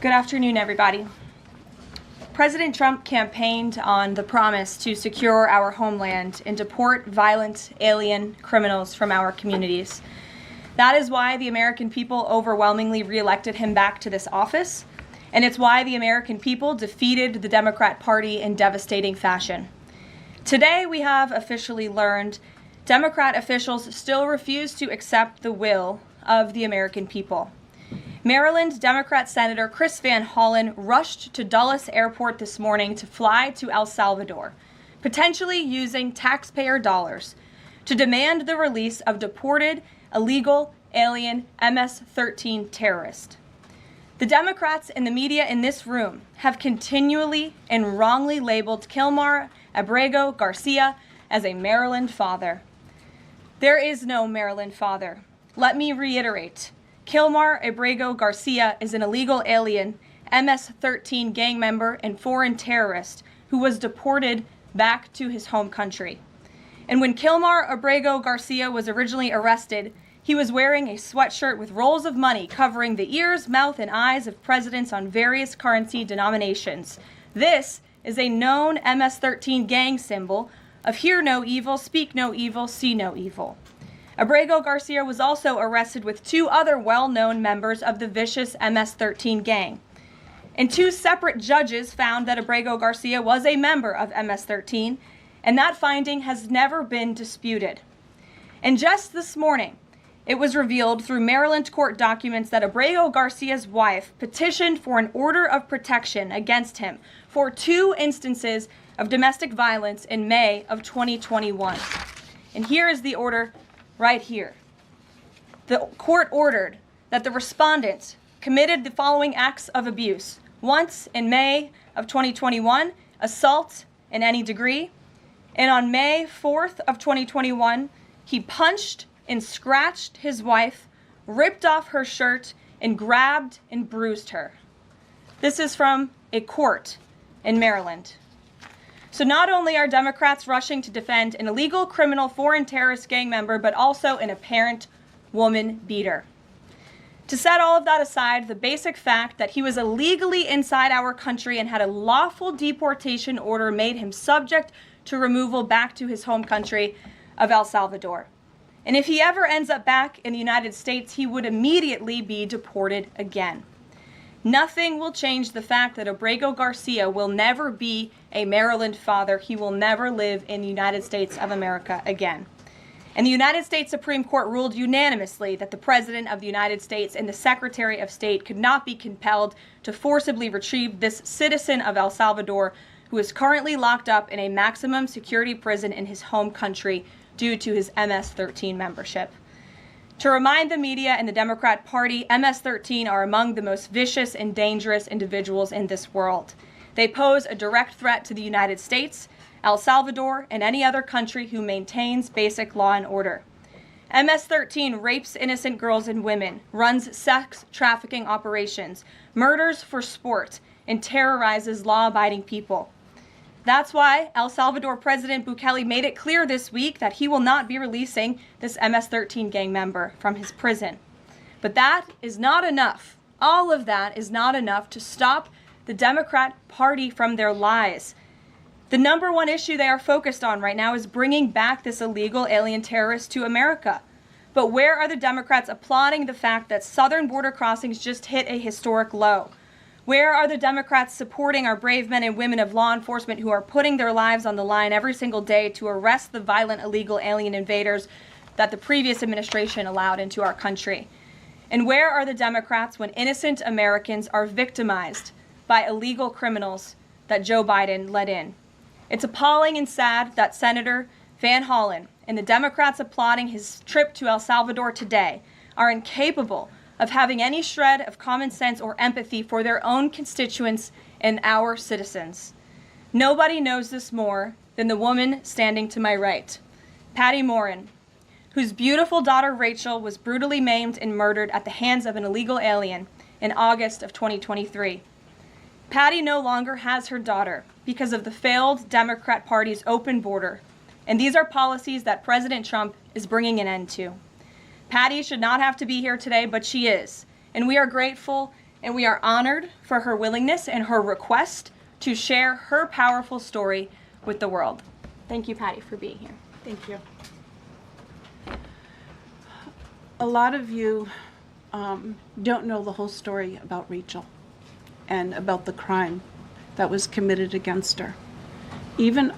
Good afternoon, everybody. President Trump campaigned on the promise to secure our homeland and deport violent alien criminals from our communities. That is why the American people overwhelmingly reelected him back to this office, and it's why the American people defeated the Democrat Party in devastating fashion. Today, we have officially learned Democrat officials still refuse to accept the will of the American people. Maryland Democrat Senator Chris Van Hollen rushed to Dulles Airport this morning to fly to El Salvador, potentially using taxpayer dollars, to demand the release of deported, illegal, alien Ms-13 terrorists. The Democrats and the media in this room have continually and wrongly labeled Kilmar Ebrego Garcia as a Maryland father. There is no Maryland father. Let me reiterate. Kilmar Ebrego Garcia is an illegal alien, Ms-13 gang member and foreign terrorist who was deported back to his home country. And when Kilmar Ebrego Garcia was originally arrested, he was wearing a sweatshirt with rolls of money covering the ears, mouth, and eyes of presidents on various currency denominations. This is a known Ms-13 gang symbol of hear no evil, speak no evil, see no evil. Ebrego Garcia was also arrested with two other well-known members of the vicious Ms-13 gang. And two separate judges found that Ebrego Garcia was a member of Ms-13, and that finding has never been disputed. And just this morning, it was revealed through Maryland court documents that Ebrego Garcia's wife petitioned for an order of protection against him for two instances of domestic violence in May of 2021. And here is the order right here. The court ordered that the respondent committed the following acts of abuse. Once in May of 2021, assault in any degree. And on May 4th of 2021, he punched and scratched his wife, ripped off her shirt, and grabbed and bruised her. This is from a court in Maryland. So not only are Democrats rushing to defend an illegal criminal foreign terrorist gang member, but also an apparent woman beater. To set all of that aside, the basic fact that he was illegally inside our country and had a lawful deportation order made him subject to removal back to his home country of El Salvador. And if he ever ends up back in the United States, he would immediately be deported again. Nothing will change the fact that Ebrego Garcia will never be a Maryland father. He will never live in the United States of America again. And the United States Supreme Court ruled unanimously that the President of the United States and the Secretary of State could not be compelled to forcibly retrieve this citizen of El Salvador who is currently locked up in a maximum security prison in his home country due to his Ms-13 membership. To remind the media and the Democrat Party, Ms-13 are among the most vicious and dangerous individuals in this world. They pose a direct threat to the United States, El Salvador, and any other country who maintains basic law and order. Ms-13 rapes innocent girls and women, runs sex trafficking operations, murders for sport, and terrorizes law-abiding people. That's why El Salvador President Bukele made it clear this week that he will not be releasing this Ms-13 gang member from his prison. But that is not enough. All of that is not enough to stop the Democrat Party from their lies. The number one issue they are focused on right now is bringing back this illegal alien terrorist to America. But where are the Democrats applauding the fact that southern border crossings just hit a historic low? Where are the Democrats supporting our brave men and women of law enforcement who are putting their lives on the line every single day to arrest the violent illegal alien invaders that the previous administration allowed into our country? And where are the Democrats when innocent Americans are victimized by illegal criminals that Joe Biden let in? It's appalling and sad that Senator Van Hollen and the Democrats applauding his trip to El Salvador today are incapable of having any shred of common sense or empathy for their own constituents and our citizens. Nobody knows this more than the woman standing to my right, Patty Morin, whose beautiful daughter Rachel was brutally maimed and murdered at the hands of an illegal alien in August of 2023. Patty no longer has her daughter because of the failed Democrat Party's open border, and these are policies that President Trump is bringing an end to. Patty should not have to be here today, but she is, and we are grateful and we are honored for her willingness and her request to share her powerful story with the world. Thank you, Patty, for being here. Thank you. A lot of you don't know the whole story about Rachel and about the crime that was committed against her. Even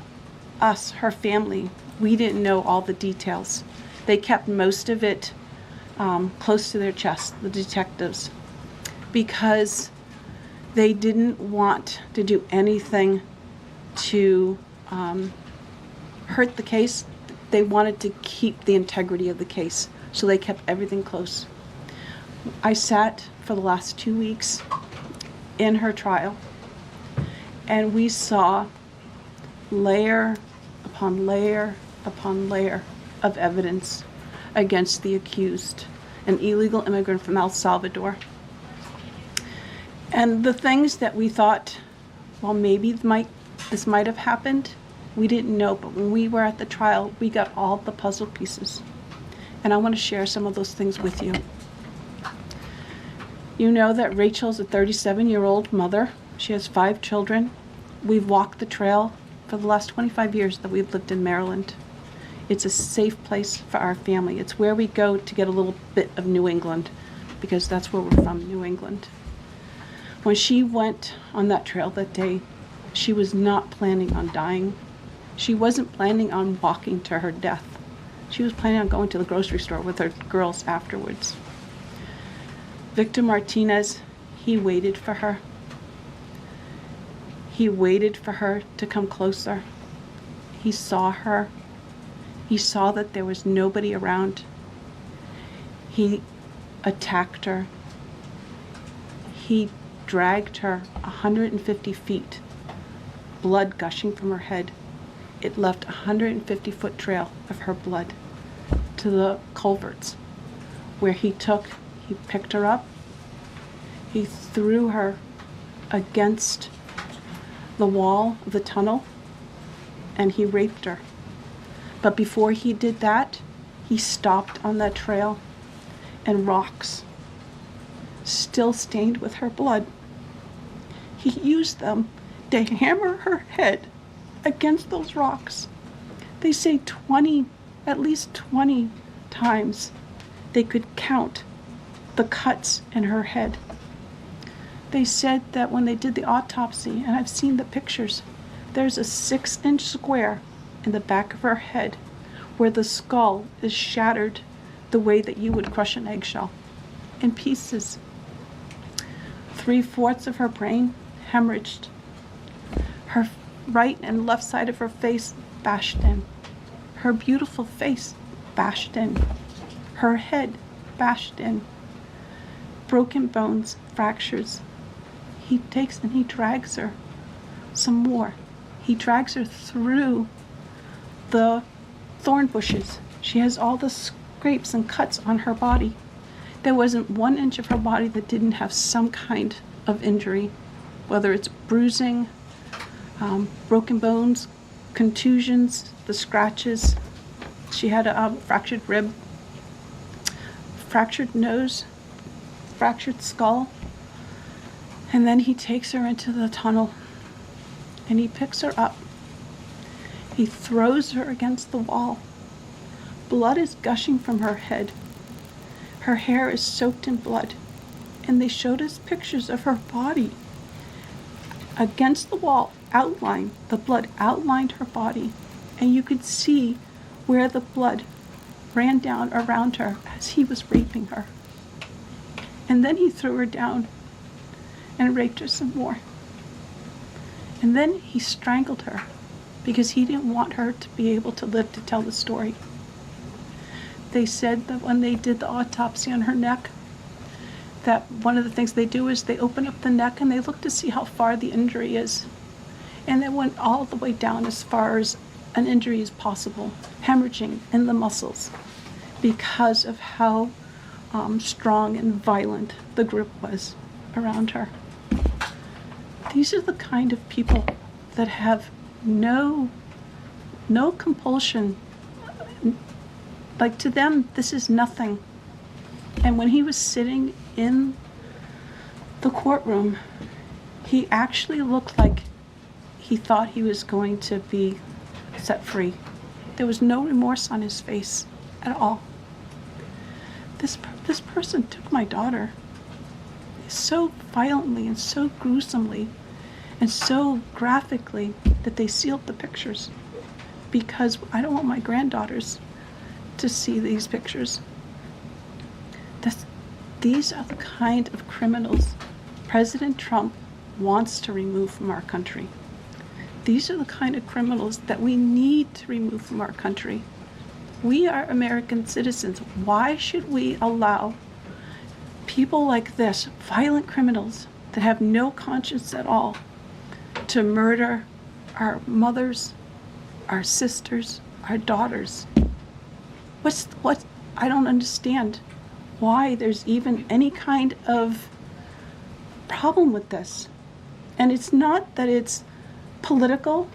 us, her family, we didn't know all the details. They kept most of it close to their chest, the detectives, because they didn't want to do anything to hurt the case. They wanted to keep the integrity of the case, so they kept everything close. I sat for the last 2 weeks in her trial, and we saw layer upon layer upon layer of evidence against the accused, an illegal immigrant from El Salvador. And the things that we thought, well, maybe this might have happened, we didn't know. But when we were at the trial, we got all the puzzle pieces. And I want to share some of those things with you. You know that Rachel's a 37-year-old mother. She has 5 children. We've walked the trail for the last 25 years that we've lived in Maryland. It's a safe place for our family. It's where we go to get a little bit of New England, because that's where we're from, New England. When she went on that trail that day, she was not planning on dying. She wasn't planning on walking to her death. She was planning on going to the grocery store with her girls afterwards. Victor Martinez, he waited for her. He waited for her to come closer. He saw her. He saw that there was nobody around. He attacked her. He dragged her 150 feet, blood gushing from her head. It left a 150-foot trail of her blood to the culverts, where he picked her up, he threw her against the wall of the tunnel, and he raped her. But before he did that, he stopped on that trail, and rocks, still stained with her blood, he used them to hammer her head against those rocks. They say at least 20 times they could count the cuts in her head. They said that when they did the autopsy, and I've seen the pictures, there's a 6-inch square in the back of her head where the skull is shattered the way that you would crush an eggshell in pieces. 3/4 of her brain hemorrhaged. Her right and left side of her face bashed in. Her beautiful face bashed in. Her head bashed in. Broken bones, fractures. He takes and he drags her some more. He drags her through the thorn bushes. She has all the scrapes and cuts on her body. There wasn't 1 inch of her body that didn't have some kind of injury, whether it's bruising, broken bones, contusions, the scratches. She had a fractured rib, fractured nose, fractured skull. And then he takes her into the tunnel and he picks her up. He throws her against the wall. Blood is gushing from her head. Her hair is soaked in blood. And they showed us pictures of her body against the wall, outlined. The blood outlined her body. And you could see where the blood ran down around her as he was raping her. And then he threw her down and raped her some more. And then he strangled her because he didn't want her to be able to live to tell the story. They said that when they did the autopsy on her neck, that one of the things they do is they open up the neck and they look to see how far the injury is. And they went all the way down as far as an injury is possible, hemorrhaging in the muscles, because of how strong and violent the grip was around her. These are the kind of people that have no compulsion. Like, to them, this is nothing. And when he was sitting in the courtroom, he actually looked like he thought he was going to be set free. There was no remorse on his face at all. This person took my daughter so violently and so gruesomely and so graphically that they sealed the pictures, because I don't want my granddaughters to see these pictures. These are the kind of criminals President Trump wants to remove from our country. These are the kind of criminals that we need to remove from our country. We are American citizens. Why should we allow people like this, violent criminals that have no conscience at all, to murder our mothers, our sisters, our daughters? I don't understand why there's even any kind of problem with this. And it's not that it's political,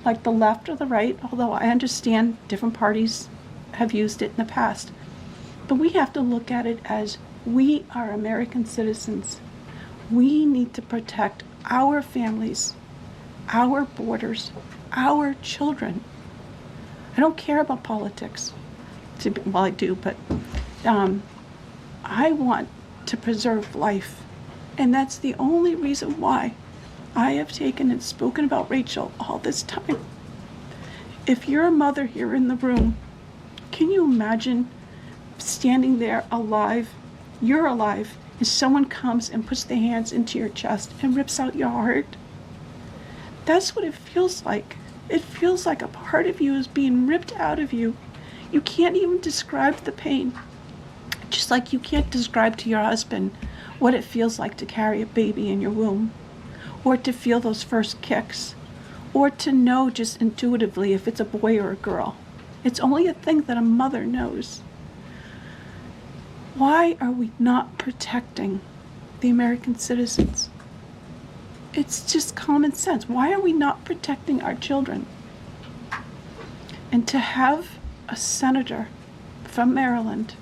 like the left or the right, although I understand different parties have used it in the past. But we have to look at it as we are American citizens. We need to protect our families, our borders, our children. I don't care about politics. Well, I do, but I want to preserve life. And that's the only reason why I have taken and spoken about Rachel all this time. If you're a mother here in the room, can you imagine standing there alive? You're alive, and someone comes and puts their hands into your chest and rips out your heart? That's what it feels like. It feels like a part of you is being ripped out of you. You can't even describe the pain. Just like you can't describe to your husband what it feels like to carry a baby in your womb, or to feel those first kicks, or to know just intuitively if it's a boy or a girl. It's only a thing that a mother knows. Why are we not protecting the American citizens? It's just common sense. Why are we not protecting our children? And to have a senator from Maryland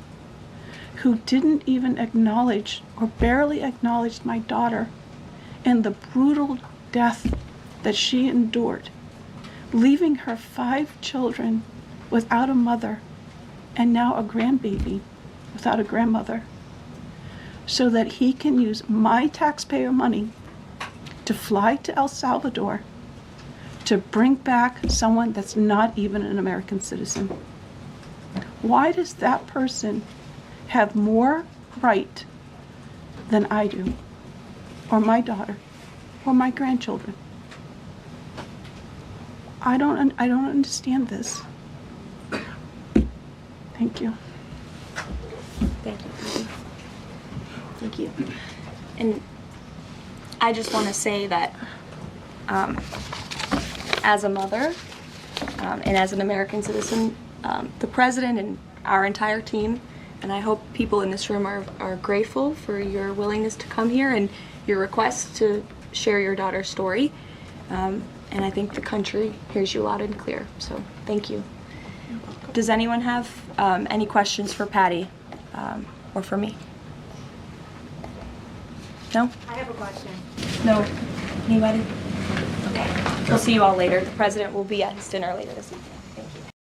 who didn't even acknowledge or barely acknowledged my daughter and the brutal death that she endured, leaving her 5 children without a mother and now a grandbaby without a grandmother, so that he can use my taxpayer money to fly to El Salvador to bring back someone that's not even an American citizen. Why does that person have more right than I do, or my daughter, or my grandchildren? I don't understand this. Thank you. Thank you. Thank you. And I just want to say that as a mother and as an American citizen, the president and our entire team, and I hope people in this room are grateful for your willingness to come here and your request to share your daughter's story. And I think the country hears you loud and clear. So thank you. Does anyone have any questions for Patty or for me? No? I have a question. No? Anybody? Okay. We'll see you all later. The president will be at his dinner later this evening.